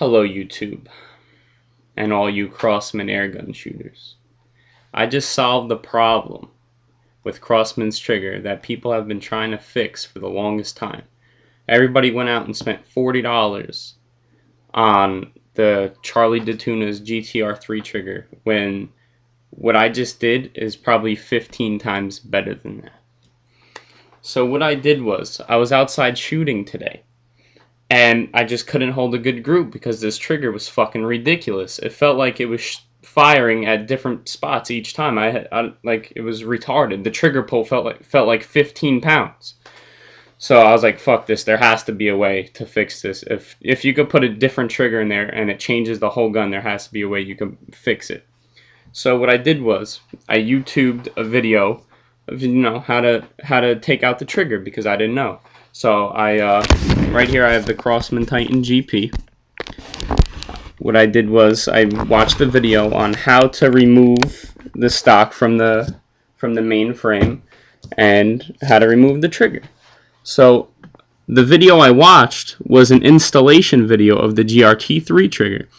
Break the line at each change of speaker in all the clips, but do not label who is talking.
Hello YouTube, and all you Crosman airgun shooters. I just solved the problem with Crosman's trigger that people have been trying to fix for the longest time. Everybody went out and spent $40 on the Charlie DeTuna's gtr-iii trigger when what I just did is probably 15 times better than that. So what I did was, I was outside shooting today, and I just couldn't hold a good group because this trigger was fucking ridiculous. It felt like it was firing at different spots each time. Like it was retarded. The trigger pull felt like 15 pounds. So I was like, fuck this. There has to be a way to fix this. If you could put a different trigger in there and it changes the whole gun, there has to be a way you can fix it. So what I did was I YouTubed a video of how to take out the trigger because I didn't know. So right here I have the Crosman Titan GP. What I did was I watched the video on how to remove the stock from the main frame and how to remove the trigger. So the video I watched was an installation video of the gtr-iii trigger.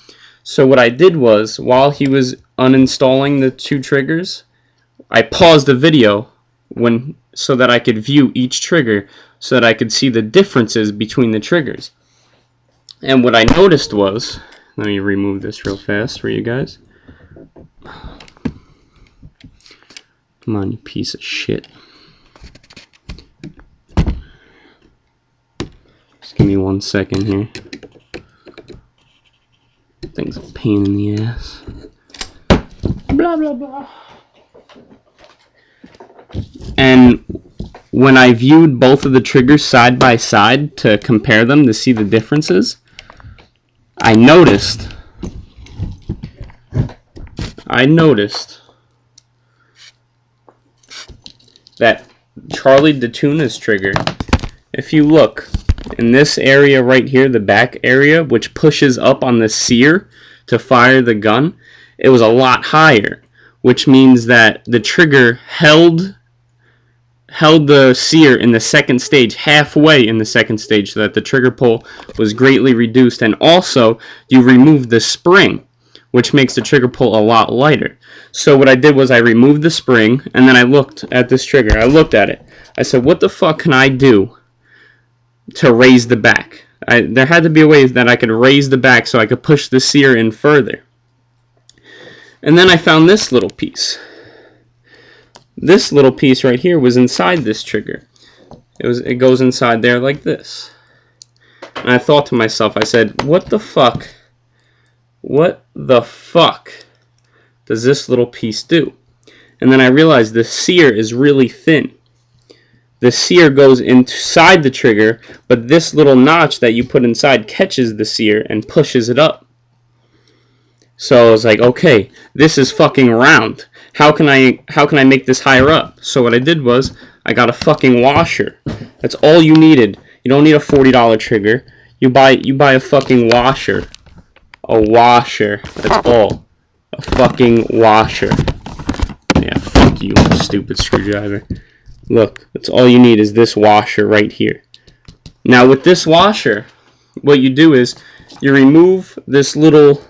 So what I did was, while he was uninstalling the two triggers, I paused the video so that I could view each trigger, so that I could see the differences between the triggers. And what I noticed was, let me remove this real fast for you guys. Come on, you piece of shit. Just give me 1 second here. Thing's a pain in the ass. Blah, blah, blah. And when I viewed both of the triggers side by side to compare them to see the differences, I noticed that Charlie DeTuna's trigger, if you look in this area right here, the back area, which pushes up on the sear to fire the gun, it was a lot higher, which means that the trigger held the sear in the second stage, halfway in the second stage, so that the trigger pull was greatly reduced. And also, you remove the spring, which makes the trigger pull a lot lighter. So what I did was I removed the spring, and then I looked at this trigger. I looked at it. I said, what the fuck can I do to raise the back? There had to be a way that I could raise the back so I could push the sear in further. And then I found this little piece. This little piece right here was inside this trigger. It goes inside there like this. And I thought to myself, I said, what the fuck does this little piece do? And then I realized the sear is really thin. The sear goes inside the trigger, but this little notch that you put inside catches the sear and pushes it up. So I was like, okay, this is fucking round. How can I make this higher up? So what I did was I got a fucking washer. That's all you needed. You don't need a $40 trigger. You buy a fucking washer. A washer. That's all. A fucking washer. Yeah, fuck you, stupid screwdriver. Look, that's all you need is this washer right here. Now with this washer, what you do is you remove this little,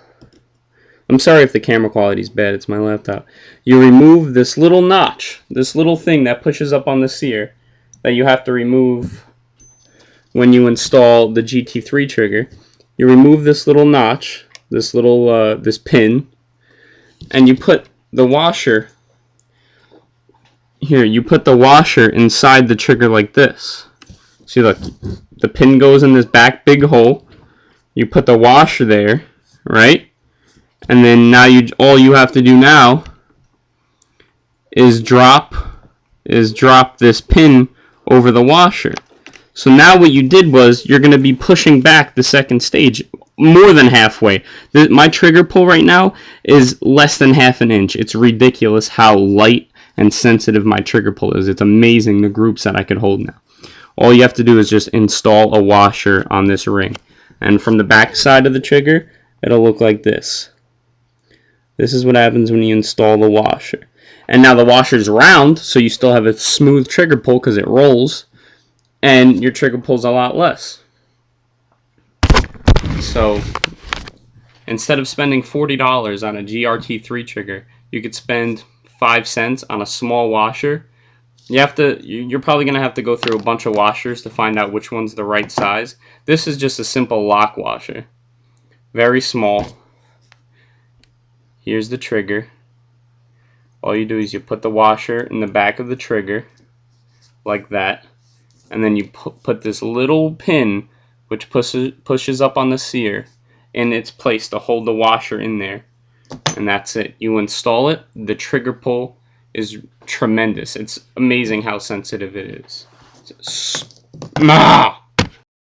I'm sorry if the camera quality is bad, it's my laptop. You remove this little notch, this little thing that pushes up on the sear that you have to remove when you install the GT3 trigger. You remove this little notch, this little this pin, and you put the washer here. You put the washer inside the trigger like this. See, look, the pin goes in this back big hole. You put the washer there, right? And then now all you have to do now is drop this pin over the washer. So now what you did was you're going to be pushing back the second stage more than halfway. My trigger pull right now is less than half an inch. It's ridiculous how light and sensitive my trigger pull is. It's amazing the groups that I could hold now. All you have to do is just install a washer on this ring. And from the back side of the trigger, it'll look like this. This is what happens when you install the washer. And now the washer's round, so you still have a smooth trigger pull because it rolls, and your trigger pulls a lot less. So Instead of spending $40 on a GRT3 trigger, you could spend 5 cents on a small washer. You're probably going to have to go through a bunch of washers to find out which one's the right size. This is just a simple lock washer. Very small. Here's the trigger. All you do is you put the washer in the back of the trigger, like that. And then you put this little pin, which pushes up on the sear, in its place to hold the washer in there. And that's it. You install it. The trigger pull is tremendous. It's amazing how sensitive it is.